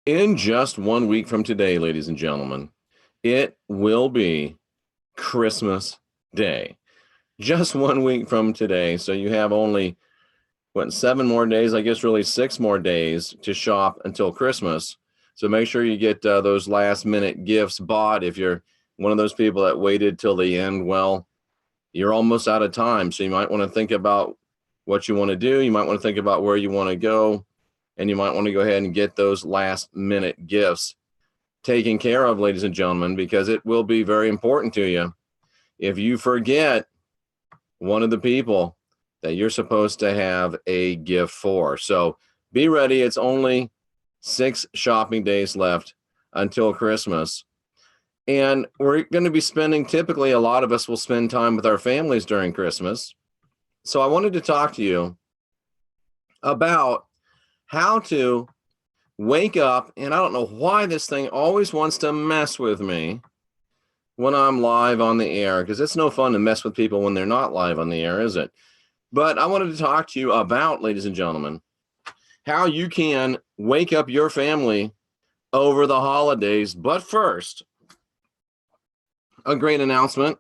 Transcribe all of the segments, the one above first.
In just 1 week from today, ladies and gentlemen, it will be Christmas Day. Just 1 week from today. So you have only, 7 more days, I guess really 6 more days to shop until Christmas. So make sure you get those last minute gifts bought. If you're one of those people that waited till the end, well, you're almost out of time. So you might want to think about what you want to do. You might want to think about where you want to go. And you might want to go ahead and get those last minute gifts taken care of, ladies and gentlemen, because it will be very important to you. If you forget one of the people that you're supposed to have a gift for. So be ready. It's only 6 shopping days left until Christmas. And we're going to be spending, typically, a lot of us will spend time with our families during Christmas. So I wanted to talk to you about how to wake up, and I don't know why this thing always wants to mess with me when I'm live on the air, because it's no fun to mess with people when they're not live on the air, is it? But I wanted to talk to you about, ladies and gentlemen, how you can wake up your family over the holidays. But first, a great announcement.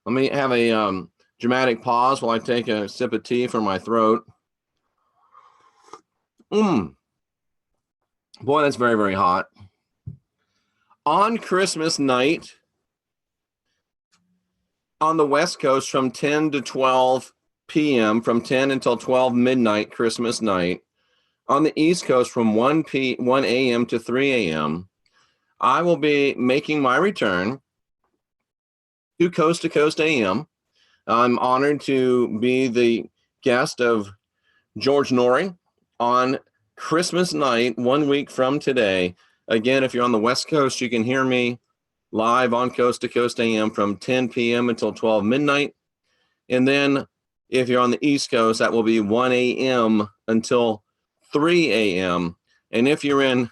Let me have a dramatic pause while I take a sip of tea from my throat. Boy, that's very, very hot. On Christmas night, on the West Coast from 10 to 12 p.m., from 10 until 12 midnight Christmas night, on the East Coast from 1 a.m. to 3 a.m., I will be making my return to Coast AM. I'm honored to be the guest of George Norrie on Christmas night, 1 week from today. Again, if you're on the West Coast, you can hear me live on Coast AM from 10 p.m. until 12 midnight. And then if you're on the East Coast, that will be 1 a.m. until 3 a.m. And if you're in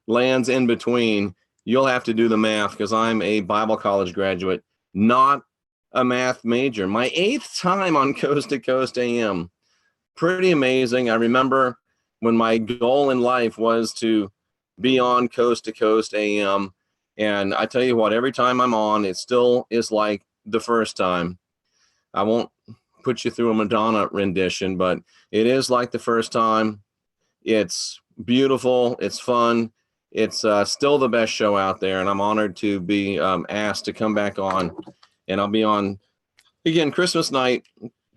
lands in between, you'll have to do the math, because I'm a Bible college graduate, not a math major. My 8th time on Coast AM. Pretty amazing. I remember when my goal in life was to be on Coast AM. And I tell you what, every time I'm on, it still is like the first time. I won't put you through a Madonna rendition, but it is like the first time. It's beautiful. It's fun. It's still the best show out there. And I'm honored to be asked to come back on. And I'll be on, again, Christmas night,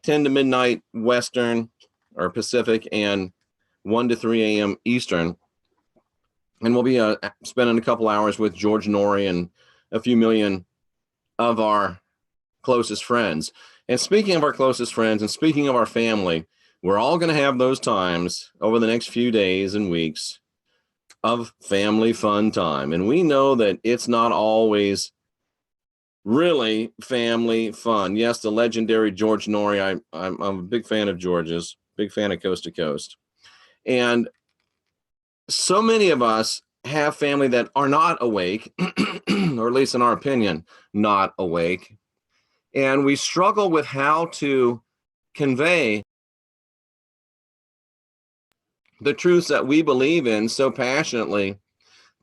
10 to midnight Western or Pacific, and 1 to 3 a.m. Eastern. And we'll be spending a couple hours with George Norrie and a few million of our closest friends. And speaking of our closest friends and speaking of our family, we're all going to have those times over the next few days and weeks of family fun time. And we know that it's not always really family fun. Yes, the legendary George Norrie. I'm a big fan of George's, big fan of Coast to Coast. And so many of us have family that are not awake, or at least in our opinion, not awake. And we struggle with how to convey the truths that we believe in so passionately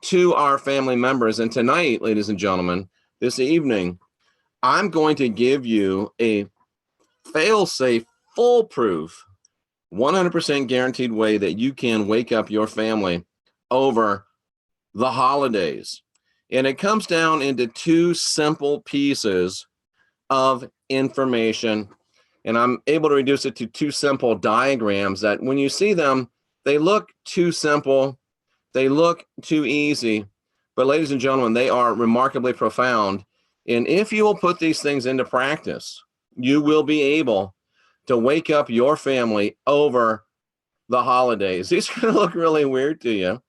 to our family members. And tonight, ladies and gentlemen, this evening, I'm going to give you a fail-safe, foolproof, 100% guaranteed way that you can wake up your family over the holidays. And it comes down into 2 simple pieces of information. And I'm able to reduce it to 2 simple diagrams that when you see them, they look too simple. They look too easy. But ladies and gentlemen, they are remarkably profound. And if you will put these things into practice, you will be able to wake up your family over the holidays. These are going to look really weird to you,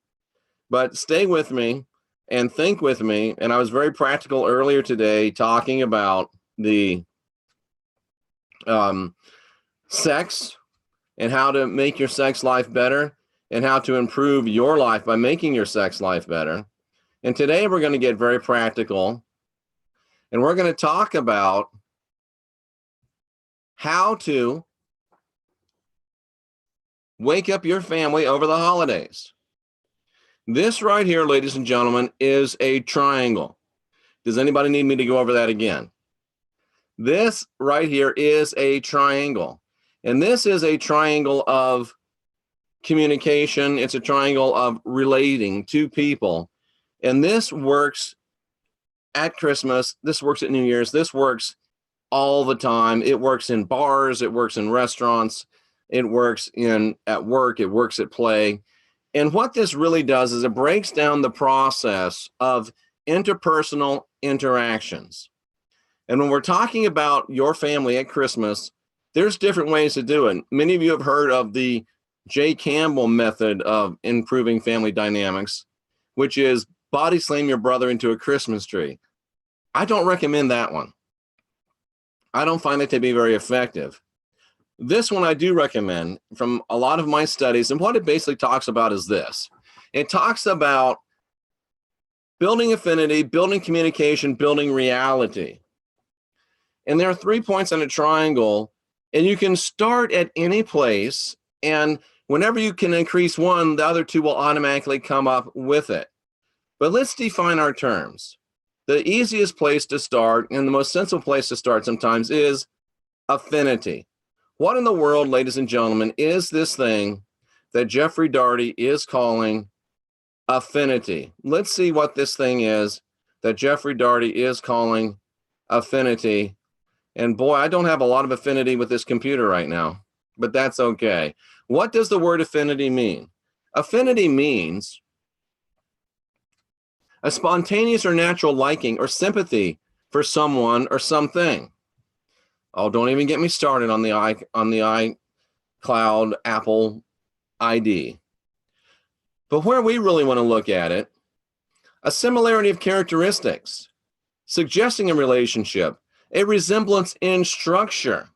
but stay with me and think with me. And I was very practical earlier today talking about the sex and how to make your sex life better and how to improve your life by making your sex life better. And today we're going to get very practical, and we're going to talk about how to wake up your family over the holidays. This right here, ladies and gentlemen, is a triangle. Does anybody need me to go over that again? This right here is a triangle. And this is a triangle of communication. It's a triangle of relating to people. And this works at Christmas. This works at New Year's. This works all the time. It works in bars. It works in restaurants. It works at work. It works at play. And what this really does is it breaks down the process of interpersonal interactions. And when we're talking about your family at Christmas, there's different ways to do it. Many of you have heard of the J. Campbell method of improving family dynamics, which is body slam your brother into a Christmas tree. I don't recommend that one. I don't find it to be very effective. This one I do recommend from a lot of my studies. And what it basically talks about is this. It talks about building affinity, building communication, building reality. And there are 3 points on a triangle, and you can start at any place. And whenever you can increase one, the other two will automatically come up with it. But let's define our terms. The easiest place to start and the most sensible place to start sometimes is affinity. What in the world, ladies and gentlemen, is this thing that Jeffrey Daugherty is calling affinity? Let's see what this thing is that Jeffrey Daugherty is calling affinity. And boy, I don't have a lot of affinity with this computer right now, but that's okay. What does the word affinity mean? Affinity means a spontaneous or natural liking or sympathy for someone or something. Oh, don't even get me started on the iCloud Apple ID. But where we really want to look at it, a similarity of characteristics, suggesting a relationship, a resemblance in structure.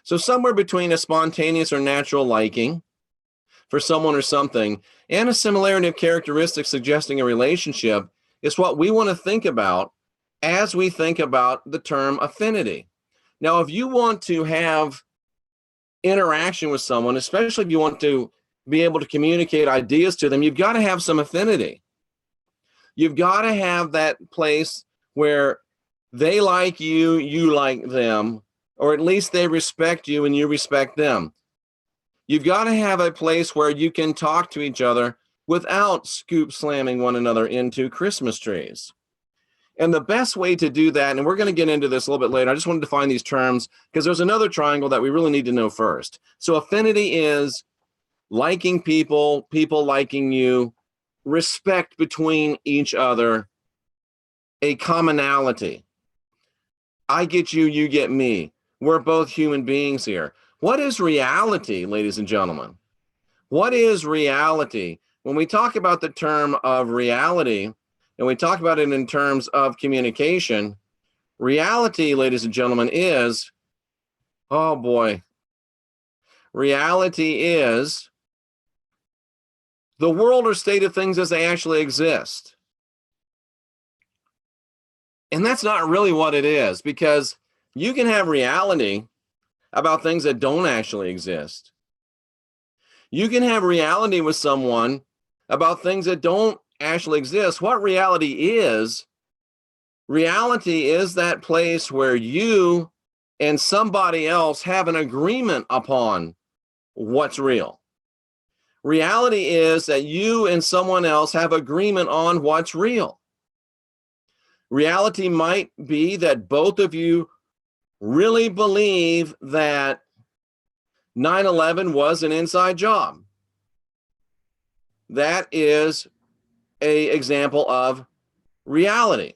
So somewhere between a spontaneous or natural liking for someone or something and a similarity of characteristics suggesting a relationship is what we want to think about as we think about the term affinity. Now, if you want to have interaction with someone, especially if you want to be able to communicate ideas to them, you've got to have some affinity. You've got to have that place where they like you, you like them, or at least they respect you and you respect them. You've got to have a place where you can talk to each other without scoop slamming one another into Christmas trees. And the best way to do that, and we're going to get into this a little bit later, I just want to define these terms because there's another triangle that we really need to know first. So affinity is liking people, people liking you, respect between each other, a commonality. I get you, you get me. We're both human beings here. What is reality, ladies and gentlemen? What is reality? When we talk about the term of reality, and we talk about it in terms of communication, reality, ladies and gentlemen, is, oh boy, reality is the world or state of things as they actually exist. And that's not really what it is, because you can have reality about things that don't actually exist. You can have reality with someone about things that don't actually exist. What reality is that place where you and somebody else have an agreement upon what's real. Reality is that you and someone else have agreement on what's real. Reality might be that both of you really believe that 9/11 was an inside job. That is an example of reality.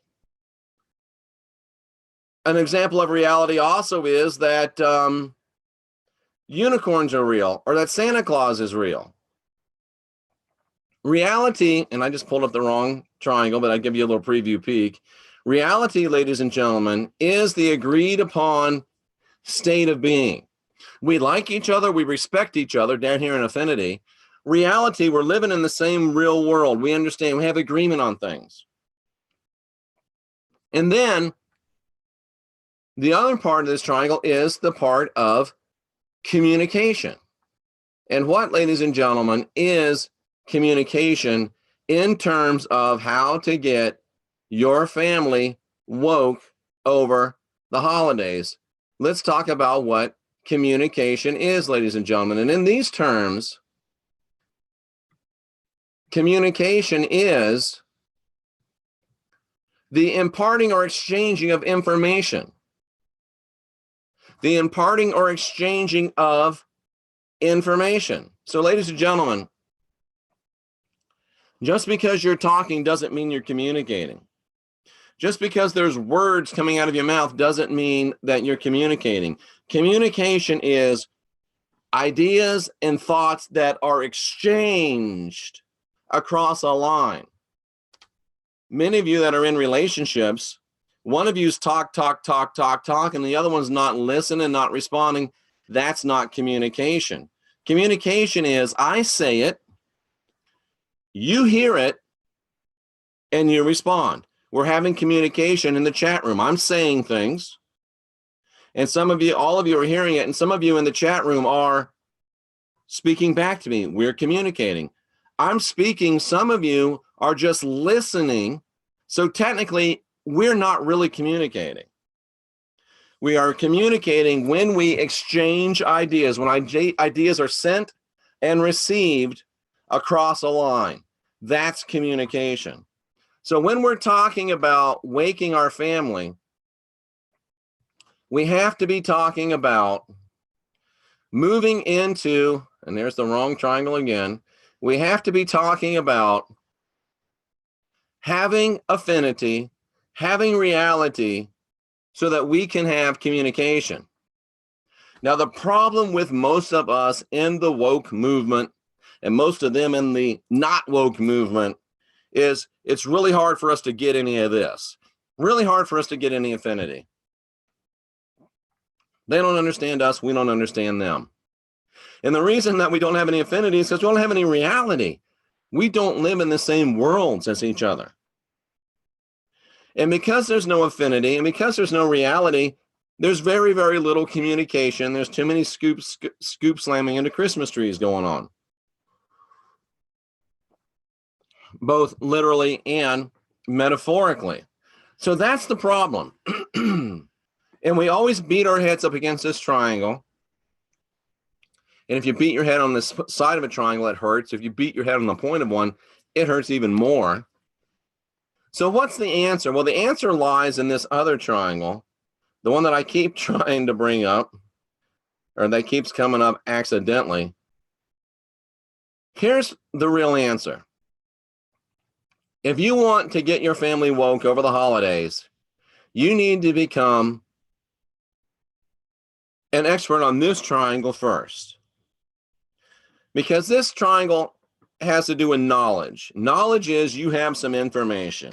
An example of reality also is that unicorns are real or that Santa Claus is real. Reality, and I just pulled up the wrong triangle, but I'll give you a little preview peek. Reality, ladies and gentlemen, is the agreed upon state of being. We like each other, we respect each other down here in affinity. Reality, we're living in the same real world. We understand, we have agreement on things. And then the other part of this triangle is the part of communication. And what, ladies and gentlemen, is communication in terms of how to get your family woke over the holidays. Let's talk about what communication is, ladies and gentlemen. And in these terms, communication is the imparting or exchanging of information. The imparting or exchanging of information. So, ladies and gentlemen, just because you're talking doesn't mean you're communicating. Just because there's words coming out of your mouth doesn't mean that you're communicating. Communication is ideas and thoughts that are exchanged across a line. Many of you that are in relationships, one of you's talk, and the other one's not listening, not responding. That's not communication. Communication is, I say it, you hear it, and you respond. We're having communication in the chat room. I'm saying things, and some of you, all of you are hearing it, and some of you in the chat room are speaking back to me. We're communicating. I'm speaking. Some of you are just listening. So technically, we're not really communicating. We are communicating when we exchange ideas, when ideas are sent and received across a line. That's communication. So when we're talking about waking our family, we have to be talking about moving into, and there's the wrong triangle again, we have to be talking about having affinity, having reality, so that we can have communication. Now, the problem with most of us in the woke movement, and most of them in the not woke movement, is it's really hard for us to get any of this. Really hard for us to get any affinity. They don't understand us, we don't understand them. And the reason that we don't have any affinity is because we don't have any reality. We don't live in the same worlds as each other. And because there's no affinity, and because there's no reality, there's very, very little communication. There's too many scoop slamming into Christmas trees going on, both literally and metaphorically. So that's the problem. And we always beat our heads up against this triangle. And if you beat your head on the side of a triangle, it hurts. If you beat your head on the point of one, it hurts even more. So what's the answer? Well, the answer lies in this other triangle, the one that I keep trying to bring up, or that keeps coming up accidentally. Here's the real answer. If you want to get your family woke over the holidays, you need to become an expert on this triangle first. Because this triangle has to do with knowledge. Knowledge is you have some information.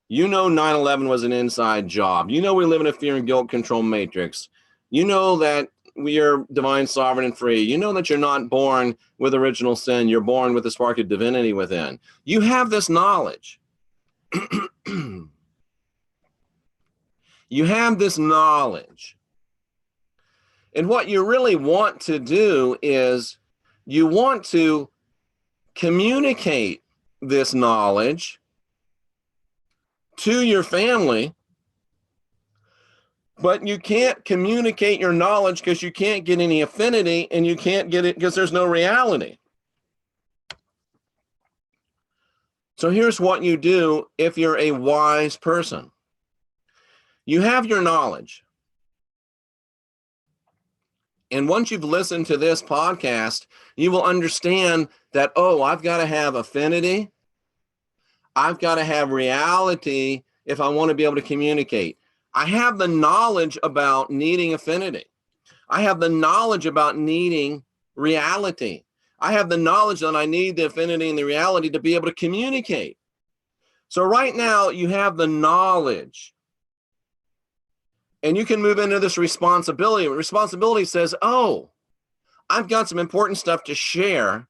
You know 9/11 was an inside job. You know we live in a fear and guilt control matrix. You know that we are divine, sovereign, and free. You know that you're not born with original sin. You're born with the spark of divinity within. You have this knowledge. You have this knowledge. And what you really want to do is you want to communicate this knowledge to your family, but you can't communicate your knowledge because you can't get any affinity, and you can't get it because there's no reality. So here's what you do if you're a wise person. You have your knowledge. And once you've listened to this podcast, you will understand that, oh, I've got to have affinity. I've got to have reality if I want to be able to communicate. I have the knowledge about needing affinity. I have the knowledge about needing reality. I have the knowledge that I need the affinity and the reality to be able to communicate. So right now you have the knowledge. And you can move into this responsibility. Responsibility says, oh, I've got some important stuff to share,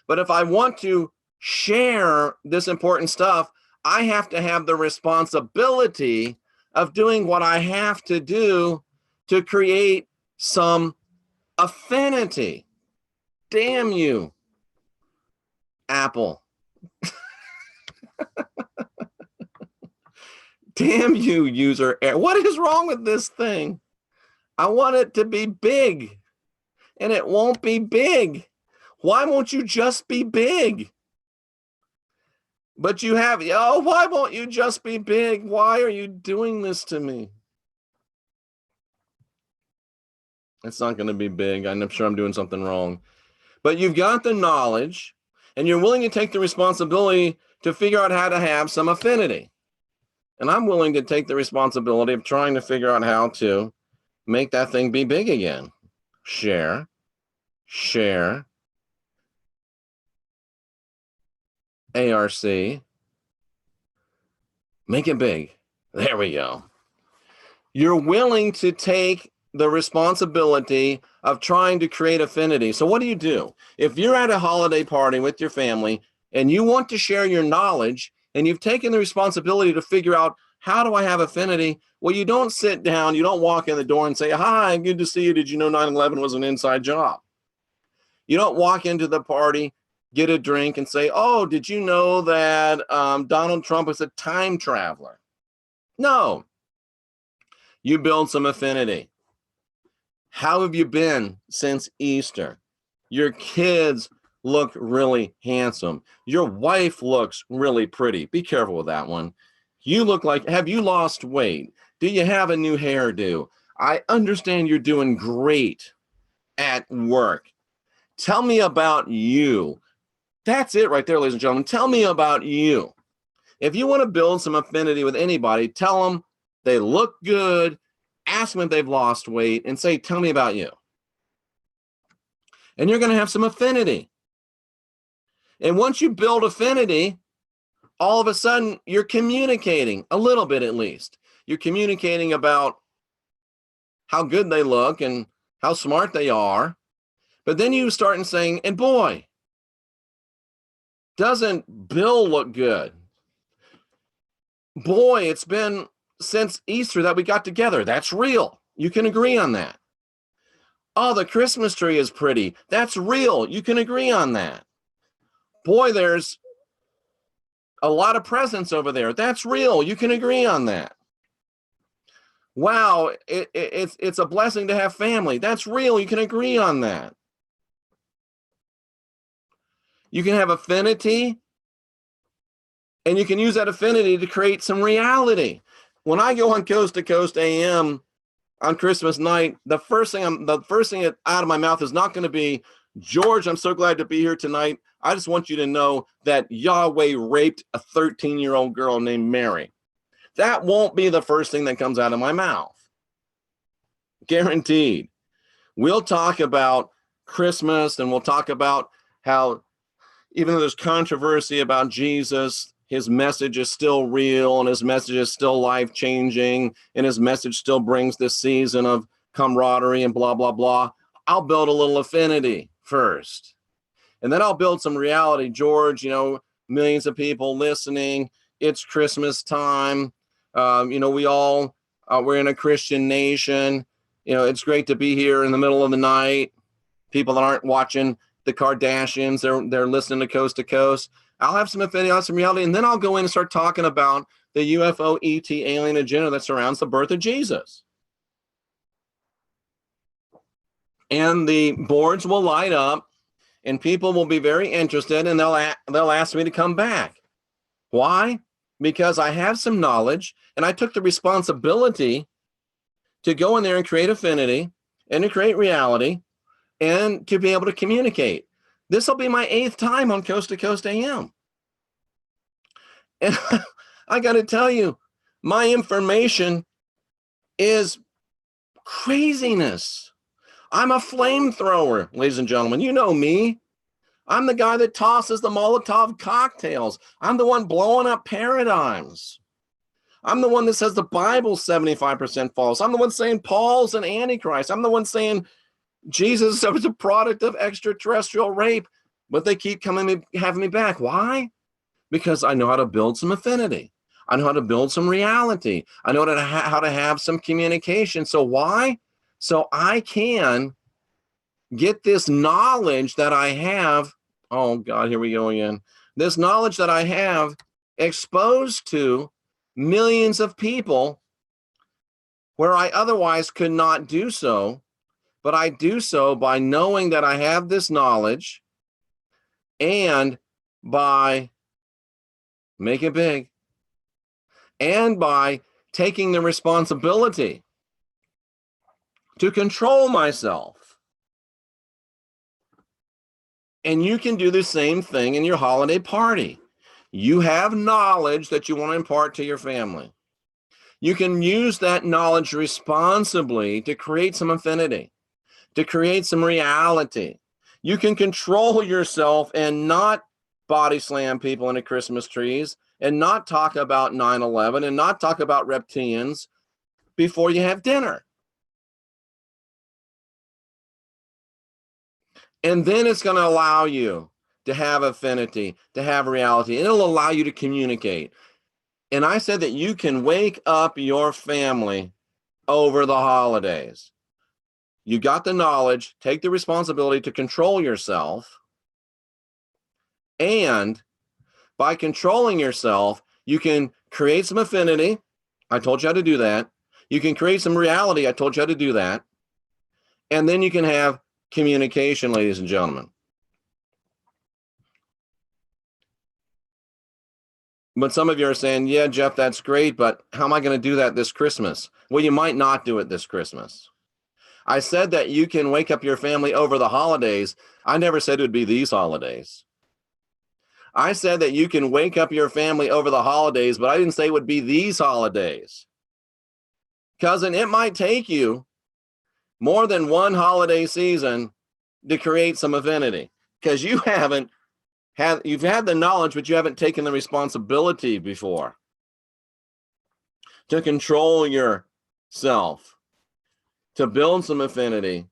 but if I want to share this important stuff, I have to have the responsibility of doing what I have to do to create some affinity. Damn you. Apple. Damn you, user error. What is wrong with this thing? I want it to be big, and it won't be big. Why won't you just be big? But you have, oh, why won't you just be big? Why are you doing this to me? It's not going to be big. I'm sure I'm doing something wrong. But you've got the knowledge, and you're willing to take the responsibility to figure out how to have some affinity. And I'm willing to take the responsibility of trying to figure out how to make that thing be big again. Share. ARC. Make it big. There we go. You're willing to take the responsibility of trying to create affinity. So what do? If you're at a holiday party with your family and you want to share your knowledge and you've taken the responsibility to figure out, how do I have affinity? Well, you don't sit down, you don't walk in the door and say, hi, good to see you. Did you know 9/11 was an inside job? You don't walk into the party, get a drink and say, oh, did you know that Donald Trump is a time traveler? No. You build some affinity. How have you been since Easter? Your kids look really handsome. Your wife looks really pretty. Be careful with that one. You look like, have you lost weight? Do you have a new hairdo? I understand you're doing great at work. Tell me about you. That's it right there, ladies and gentlemen. Tell me about you. If you want to build some affinity with anybody, tell them they look good, ask them if they've lost weight, and say, tell me about you. And you're going to have some affinity. And once you build affinity, all of a sudden you're communicating, a little bit at least. You're communicating about how good they look and how smart they are. But then you start saying, and boy, doesn't Bill look good? Boy, it's been since Easter that we got together. That's real. You can agree on that. Oh, the Christmas tree is pretty. That's real. You can agree on that. Boy, there's a lot of presents over there. That's real. You can agree on that. Wow, it's a blessing to have family. That's real. You can agree on that. You can have affinity, and you can use that affinity to create some reality. When I go on Coast to Coast AM on Christmas night, the first thing out of my mouth is not going to be, George, I'm so glad to be here tonight. I just want you to know that Yahweh raped a 13-year-old girl named Mary. That won't be the first thing that comes out of my mouth. Guaranteed. We'll talk about Christmas, and we'll talk about how, even though there's controversy about Jesus, his message is still real, and his message is still life-changing, and his message still brings this season of camaraderie and blah, blah, blah. I'll build a little affinity first. And then I'll build some reality. George, millions of people listening. It's Christmas time. We all, we're in a Christian nation. It's great to be here in the middle of the night. People that aren't watching the Kardashians, they're listening to Coast. I'll have some affinity, I'll have some reality, and then I'll go in and start talking about the UFO, ET, alien agenda that surrounds the birth of Jesus. And the boards will light up, and people will be very interested, and they'll ask me to come back. Why? Because I have some knowledge, and I took the responsibility to go in there and create affinity, and to create reality, and to be able to communicate. This will be my 8th time on Coast to Coast AM. And I got to tell you, my information is craziness. I'm a flamethrower, ladies and gentlemen. You know me. I'm the guy that tosses the Molotov cocktails. I'm the one blowing up paradigms. I'm the one that says the Bible's 75% false. I'm the one saying Paul's an antichrist. I'm the one saying Jesus was a product of extraterrestrial rape, but they keep having me back. Why? Because I know how to build some affinity. I know how to build some reality. I know how to have some communication. So why? So I can get this knowledge that I have Oh God, here we go again. This knowledge that I have exposed to millions of people where I otherwise could not do so, but I do so by knowing that I have this knowledge and by make it big and by taking the responsibility to control myself. And you can do the same thing in your holiday party. You have knowledge that you want to impart to your family. You can use that knowledge responsibly to create some affinity, to create some reality. You can control yourself and not body slam people into Christmas trees and not talk about 9/11 and not talk about reptilians before you have dinner. And then it's going to allow you to have affinity, to have reality, and it'll allow you to communicate. And I said that you can wake up your family over the holidays. You got the knowledge, take the responsibility to control yourself. And by controlling yourself, you can create some affinity. I told you how to do that. You can create some reality. I told you how to do that. And then you can have communication, ladies and gentlemen. But some of you are saying, yeah, Jeff, that's great, but how am I going to do that this Christmas? Well, you might not do it this Christmas. I said that you can wake up your family over the holidays. I never said it would be these holidays. I said that you can wake up your family over the holidays, but I didn't say it would be these holidays. Cousin, it might take you more than one holiday season to create some affinity because you've had the knowledge, but you haven't taken the responsibility before to control yourself, to build some affinity,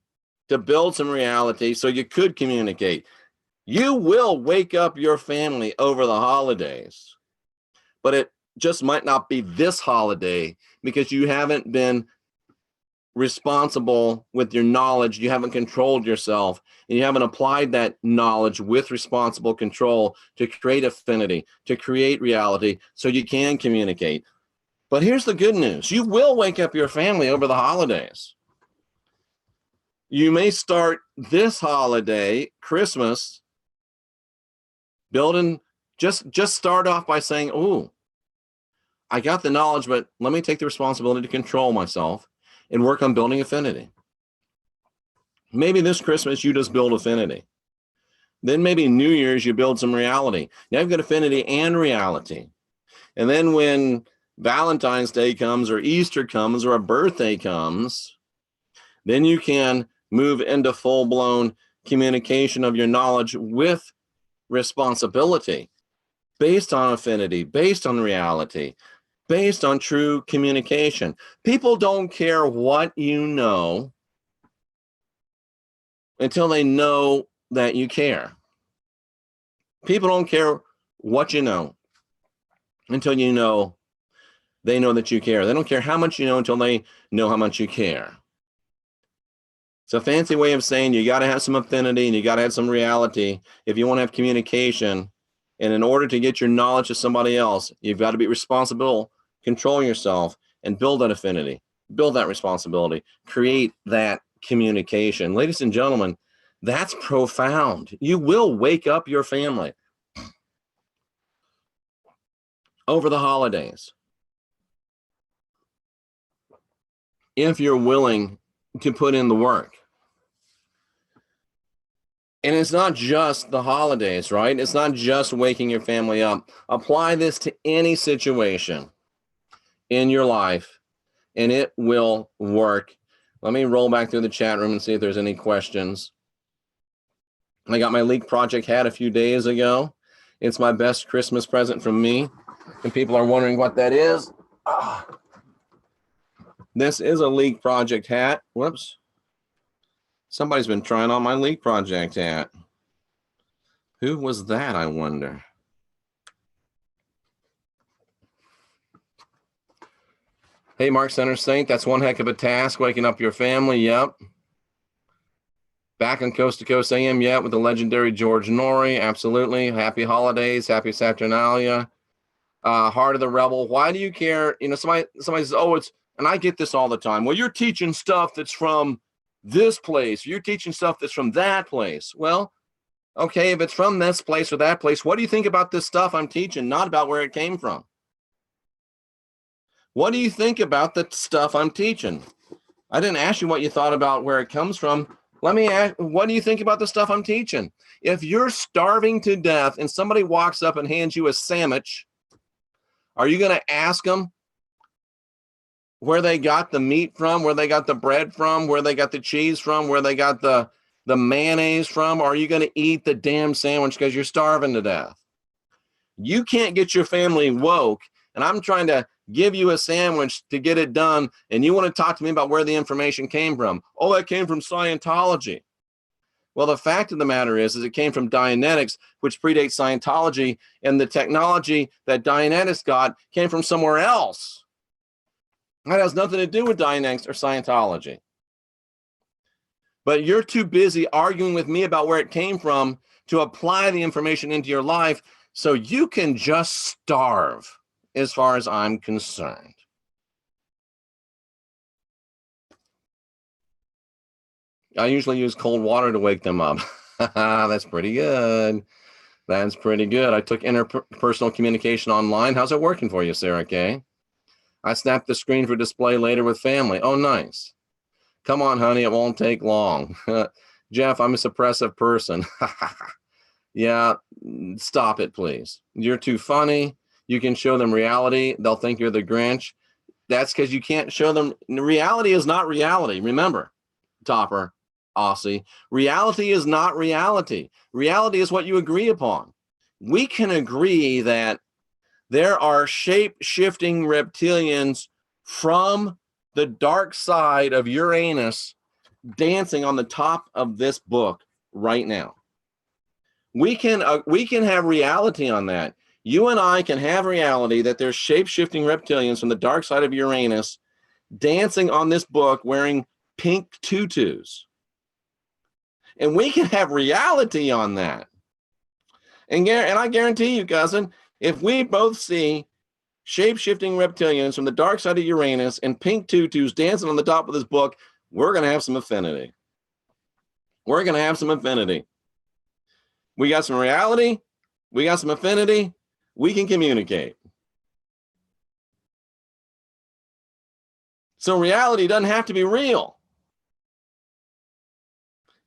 to build some reality so you could communicate. You will wake up your family over the holidays, but it just might not be this holiday because you haven't been responsible with your knowledge. You haven't controlled yourself, and you haven't applied that knowledge with responsible control to create affinity, to create reality so you can communicate. But here's the good news. You will wake up your family over the holidays. You may start this holiday, Christmas, building, just start off by saying, oh, I got the knowledge, but let me take the responsibility to control myself and work on building affinity. Maybe this Christmas you just build affinity. Then maybe New Year's you build some reality. Now you've got affinity and reality. And then when Valentine's Day comes or Easter comes or a birthday comes, then you can move into full-blown communication of your knowledge with responsibility based on affinity, based on reality, based on true communication. People don't care what you know until they know that you care. People don't care what you know until you know they know that you care. They don't care how much you know until they know how much you care. It's a fancy way of saying you got to have some affinity and you got to have some reality if you want to have communication. And in order to get your knowledge to somebody else, you've got to be responsible, control yourself, and build that affinity, build that responsibility, create that communication. Ladies and gentlemen, that's profound. You will wake up your family over the holidays if you're willing to put in the work. And it's not just the holidays, right? It's not just waking your family up. Apply this to any situation in your life, and it will work. Let me roll back through the chat room and see if there's any questions. I got my Leak Project hat a few days ago. It's my best Christmas present from me. And people are wondering what that is. This is a Leak Project hat. Whoops. Somebody's been trying on my Leak Project hat. Who was that, I wonder? Hey, Mark Center Saint, that's one heck of a task, waking up your family. Yep. Back on Coast to Coast AM yet with the legendary George Norrie. Absolutely. Happy holidays. Happy Saturnalia. Heart of the Rebel. Why do you care? You know, somebody says, oh, it's, and I get this all the time. Well, you're teaching stuff that's from this place. You're teaching stuff that's from that place. Well, okay, if it's from this place or that place, what do you think about this stuff I'm teaching? Not about where it came from. What do you think about the stuff I'm teaching? I didn't ask you what you thought about where it comes from. Let me ask, what do you think about the stuff I'm teaching? If you're starving to death and somebody walks up and hands you a sandwich, are you going to ask them where they got the meat from, where they got the bread from, where they got the cheese from, where they got the mayonnaise from? Or are you going to eat the damn sandwich because you're starving to death? You can't get your family woke, and I'm trying to give you a sandwich to get it done, and you want to talk to me about where the information came from. Oh, that came from Scientology. Well, the fact of the matter is it came from Dianetics, which predates Scientology, and the technology that Dianetics got came from somewhere else. That has nothing to do with Dianetics or Scientology. But you're too busy arguing with me about where it came from to apply the information into your life, so you can just starve, as far as I'm concerned. I usually use cold water to wake them up. That's pretty good. That's pretty good. I took interpersonal communication online. How's it working for you, Sarah K? I snapped the screen for display later with family. Oh, nice. Come on, honey. It won't take long. Jeff, I'm a suppressive person. Yeah, stop it, please. You're too funny. You can show them reality. They'll think you're the Grinch. That's because you can't show them. Reality is not reality. Remember, Topper, Aussie, reality is not reality. Reality is what you agree upon. We can agree that there are shape-shifting reptilians from the dark side of Uranus dancing on the top of this book right now. We can have reality on that. You and I can have reality that there's shape-shifting reptilians from the dark side of Uranus dancing on this book wearing pink tutus. And we can have reality on that. And I guarantee you, cousin, if we both see shape-shifting reptilians from the dark side of Uranus and pink tutus dancing on the top of this book, we're going to have some affinity. We're going to have some affinity. We got some reality. We got some affinity. We can communicate. So reality doesn't have to be real.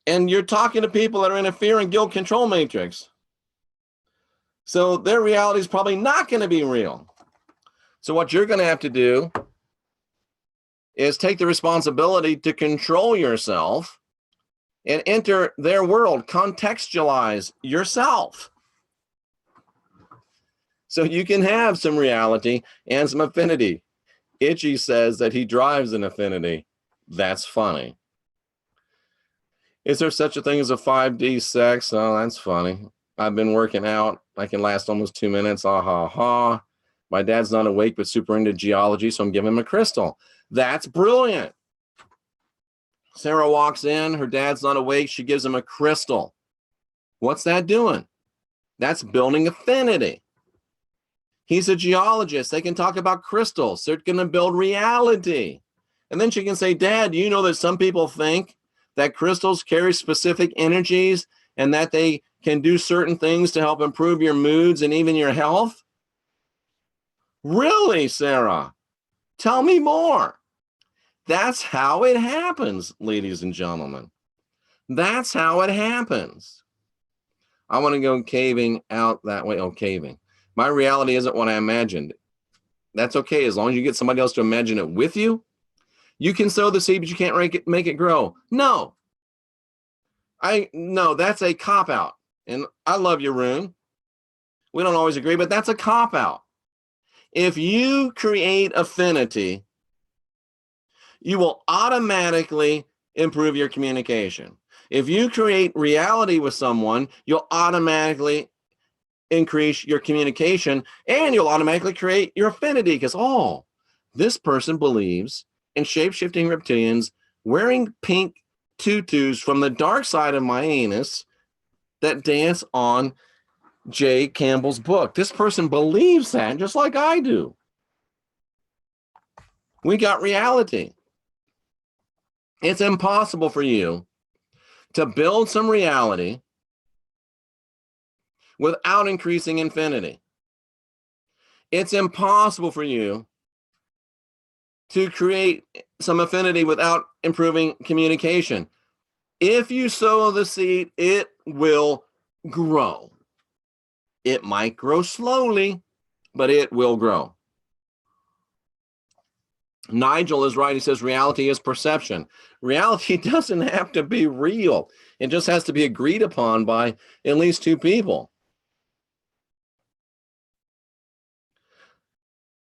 And you're talking to people that are in a fear and guilt control matrix. So their reality is probably not going to be real. So what you're going to have to do is take the responsibility to control yourself and enter their world, contextualize yourself. So you can have some reality and some affinity. Itchy says that he drives an affinity. That's funny. Is there such a thing as a 5D sex? Oh, that's funny. I've been working out. I can last almost 2 minutes. Ah, ha, ha. My dad's not awake, but super into geology, so I'm giving him a crystal. That's brilliant. Sarah walks in. Her dad's not awake. She gives him a crystal. What's that doing? That's building affinity. He's a geologist. They can talk about crystals. They're going to build reality. And then she can say, Dad, do you know that some people think that crystals carry specific energies and that they can do certain things to help improve your moods and even your health? Really, Sarah? Tell me more. That's how it happens, ladies and gentlemen. That's how it happens. I want to go caving out that way. Oh, caving. My reality isn't what I imagined. That's okay. As long as you get somebody else to imagine it with you, you can sow the seed, but you can't make it grow. No, that's a cop-out. And I love you, Rune. We don't always agree, but that's a cop-out. If you create affinity, you will automatically improve your communication. If you create reality with someone, you'll automatically increase your communication and you'll automatically create your affinity because, oh, this person believes in shape-shifting reptilians wearing pink tutus from the dark side of my anus that dance on Jay Campbell's book. This person believes that just like I do. We got reality. It's impossible for you to build some reality without increasing infinity. It's impossible for you to create some affinity without improving communication. If you sow the seed, it will grow. It might grow slowly, but it will grow. Nigel is right. He says reality is perception. Reality doesn't have to be real. It just has to be agreed upon by at least two people.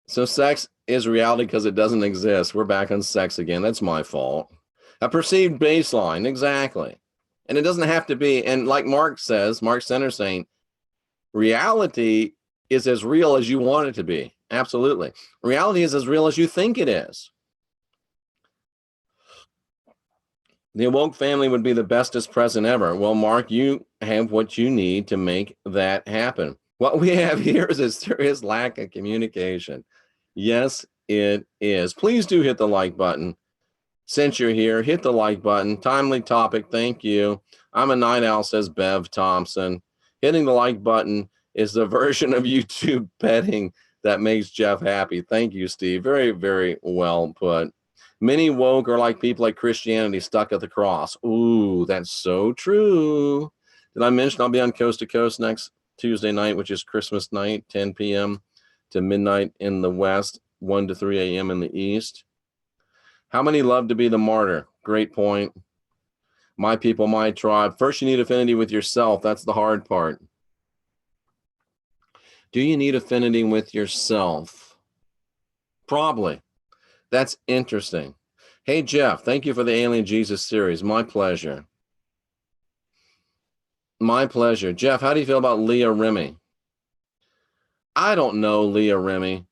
So sex is reality because it doesn't exist. We're back on sex again. That's my fault. A perceived baseline, exactly. And it doesn't have to be, and like Mark says, Mark Center saying, reality is as real as you want it to be. Absolutely. Reality is as real as you think it is. The awoke family would be the bestest present ever. Well, Mark, you have what you need to make that happen. What we have here is a serious lack of communication. Yes, it is. Please do hit the like button. Since you're here, hit the like button. Timely topic. Thank you. I'm a night owl, says Bev Thompson. Hitting the like button is the version of YouTube petting that makes Jeff happy. Thank you, Steve. Very, very well put. Many woke are like people like Christianity stuck at the cross. Ooh, that's so true. Did I mention I'll be on Coast to Coast next Tuesday night, which is Christmas night, 10 p.m. to midnight in the West, 1 to 3 a.m. in the East. How many love to be the martyr? Great point. My people, my tribe. First, you need affinity with yourself. That's the hard part. Do you need affinity with yourself? Probably. That's interesting. Hey, Jeff, thank you for the Alien Jesus series. My pleasure. My pleasure. Jeff, how do you feel about Leah Remini? I don't know Leah Remini,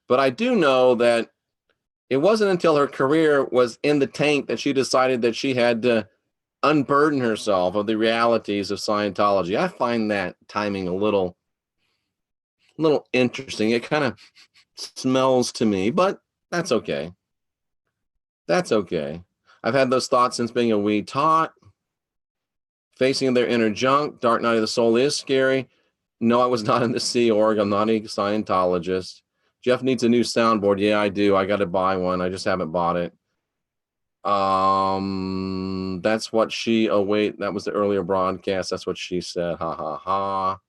but I do know that it wasn't until her career was in the tank that she decided that she had to unburden herself of the realities of Scientology. I find that timing a little interesting. It kind of smells to me, but that's okay. That's okay. I've had those thoughts since being a wee tot. Facing their inner junk, Dark Night of the Soul is scary. No, I was not in the Sea Org. I'm not a Scientologist. Jeff needs a new soundboard. Yeah, I do. I got to buy one. I just haven't bought it. That's what she, oh wait, that was the earlier broadcast. That's what she said. Ha ha ha.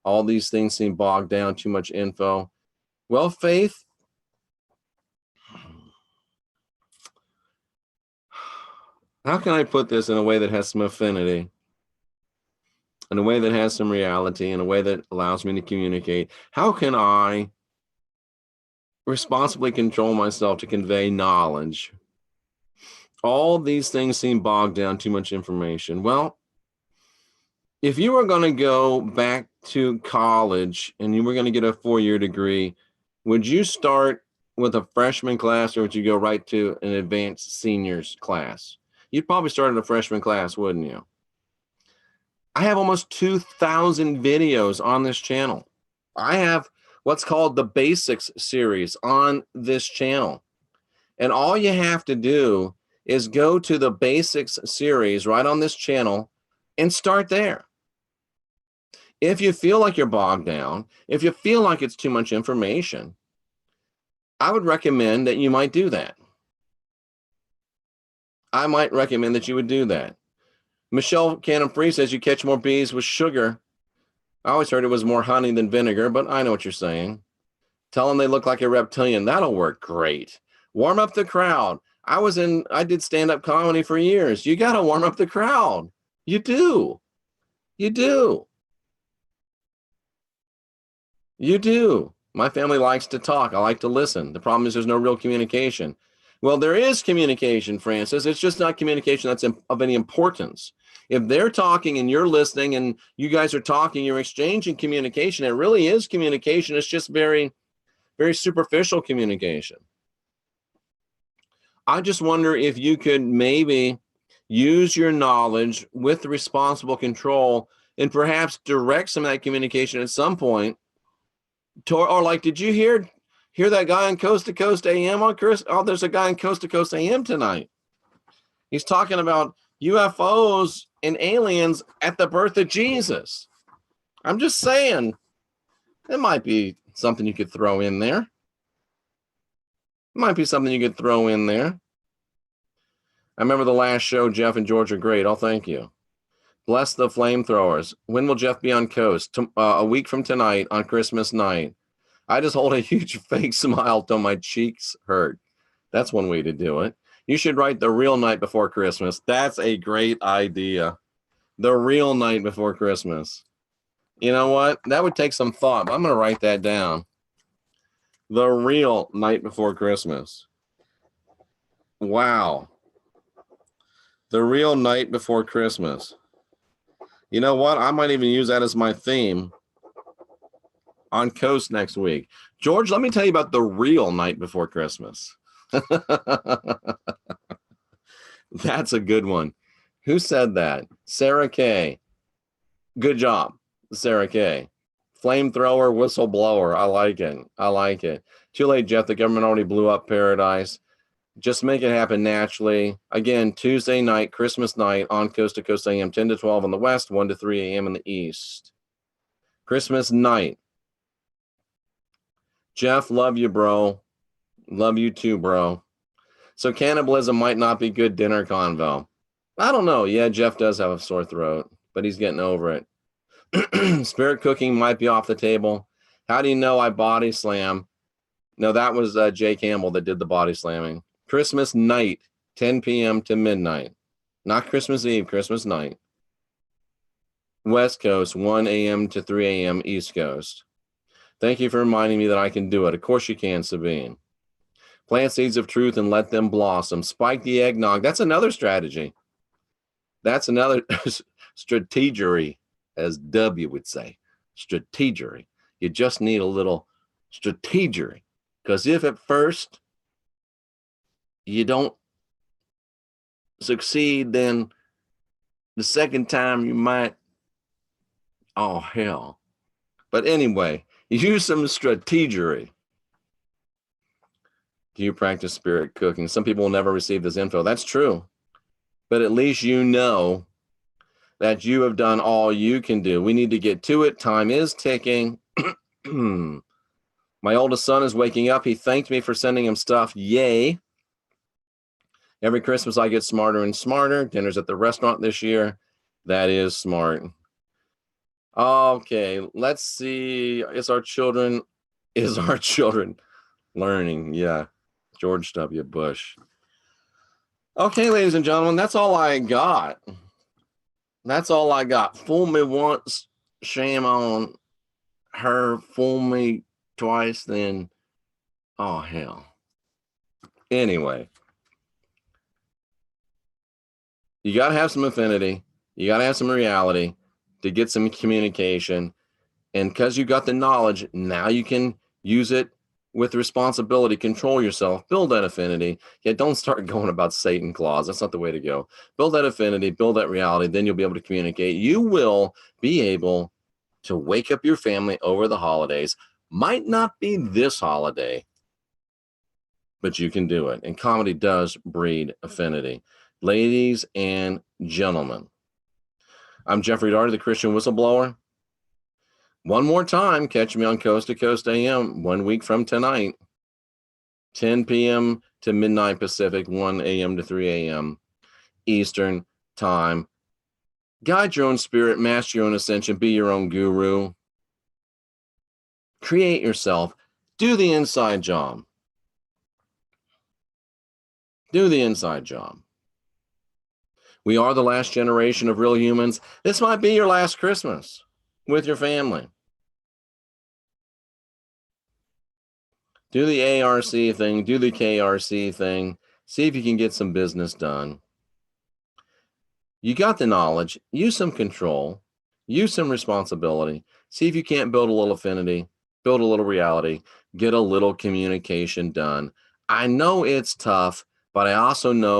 All these things seem bogged down, too much info. Well, Faith, how can I put this in a way that has some affinity, in a way that has some reality, in a way that allows me to communicate? How can I responsibly control myself to convey knowledge? All these things seem bogged down, too much information. Well, if you were going to go back to college and you were going to get a 4-year degree, would you start with a freshman class or would you go right to an advanced seniors class? You'd probably start in a freshman class, wouldn't you? I have almost 2,000 videos on this channel. I have what's called the Basics series on this channel. And all you have to do is go to the Basics series right on this channel and start there. If you feel like you're bogged down, if you feel like it's too much information, I would recommend that you might do that. I might recommend that you would do that. Michelle Cannon Free says you catch more bees with sugar. I always heard it was more honey than vinegar, but I know what you're saying. Tell them they look like a reptilian. That'll work great. Warm up the crowd. I did stand-up comedy for years. You got to warm up the crowd. You do. You do. You do. My family likes to talk. I like to listen. The problem is there's no real communication. Well, there is communication, Francis. It's just not communication that's of any importance. If they're talking and you're listening and you guys are talking, you're exchanging communication. It really is communication. It's just very, very superficial communication. I just wonder if you could maybe use your knowledge with responsible control and perhaps direct some of that communication at some point. Or like, did you hear that guy on Coast to Coast AM on Chris? Oh, there's a guy on Coast to Coast AM tonight. He's talking about UFOs and aliens at the birth of Jesus. I'm just saying, it might be something you could throw in there. Might be something you could throw in there. I remember the last show, Jeff and George are great. Oh, thank you. Bless the flamethrowers. When will Jeff be on Coast? A week from tonight on Christmas night. I just hold a huge fake smile till my cheeks hurt. That's one way to do it. You should write the real night before Christmas. That's a great idea. The real night before Christmas. You know what? That would take some thought, but I'm going to write that down. The real night before Christmas. Wow. The real night before Christmas. You know what? I might even use that as my theme on Coast next week. George, let me tell you about the real night before Christmas. That's a good one. Who said that? Sarah Kay. Good job, Sarah Kay. Flamethrower, whistleblower. I like it. I like it. Too late, Jeff. The government already blew up Paradise. Just make it happen naturally. Again, Tuesday night, Christmas night on Coast to Coast AM, 10 to 12 in the West, 1 to 3 a.m. in the East. Christmas night. Jeff, love you, bro. Love you too, bro. So cannibalism might not be good dinner convo. I don't know. Yeah, Jeff does have a sore throat, but he's getting over it. Spirit cooking might be off the table. How do you know I body slam? No, that was Jay Campbell that did the body slamming. Christmas night, 10 p.m. to midnight. Not Christmas Eve, Christmas night. West Coast, 1 a.m. to 3 a.m. East Coast. Thank you for reminding me that I can do it. Of course you can, Sabine. Plant seeds of truth and let them blossom. Spike the eggnog. That's another strategy. That's another strategery, as W would say. Strategery. You just need a little strategery. Because if at first you don't succeed, then the second time you might, oh, hell. But anyway, use some strategery. Do you practice spirit cooking? Some people will never receive this info. That's true. But at least you know that you have done all you can do. We need to get to it. Time is ticking. My oldest son is waking up. He thanked me for sending him stuff. Yay. Every Christmas I get smarter and smarter. Dinner's at the restaurant this year. That is smart. Okay, let's see. Is our children learning? Yeah. George W. Bush. Okay, ladies and gentlemen, that's all I got. That's all I got. Fool me once, shame on her. Fool me twice, then, oh, hell. Anyway, you got to have some affinity. You got to have some reality to get some communication. And because you got the knowledge, now you can use it with responsibility. Control yourself. Build that affinity. Yeah, don't start going about Satan claws. That's not the way to go. Build that affinity. Build that reality. Then you'll be able to communicate. You will be able to wake up your family over the holidays. Might not be this holiday, but you can do it. And comedy does breed affinity. Ladies and gentlemen, I'm Jeffrey Darty, the Christian Whistleblower. One more time, catch me on Coast to Coast AM 1 week from tonight, 10 p.m. to midnight Pacific, 1 a.m. to 3 a.m. Eastern time. Guide your own spirit, master your own ascension, be your own guru. Create yourself. Do the inside job. Do the inside job. We are the last generation of real humans. This might be your last Christmas with your family. Do the ARC thing. Do the KRC thing. See if you can get some business done. You got the knowledge. Use some control. Use some responsibility. See if you can't build a little affinity. Build a little reality. Get a little communication done. I know it's tough, but I also know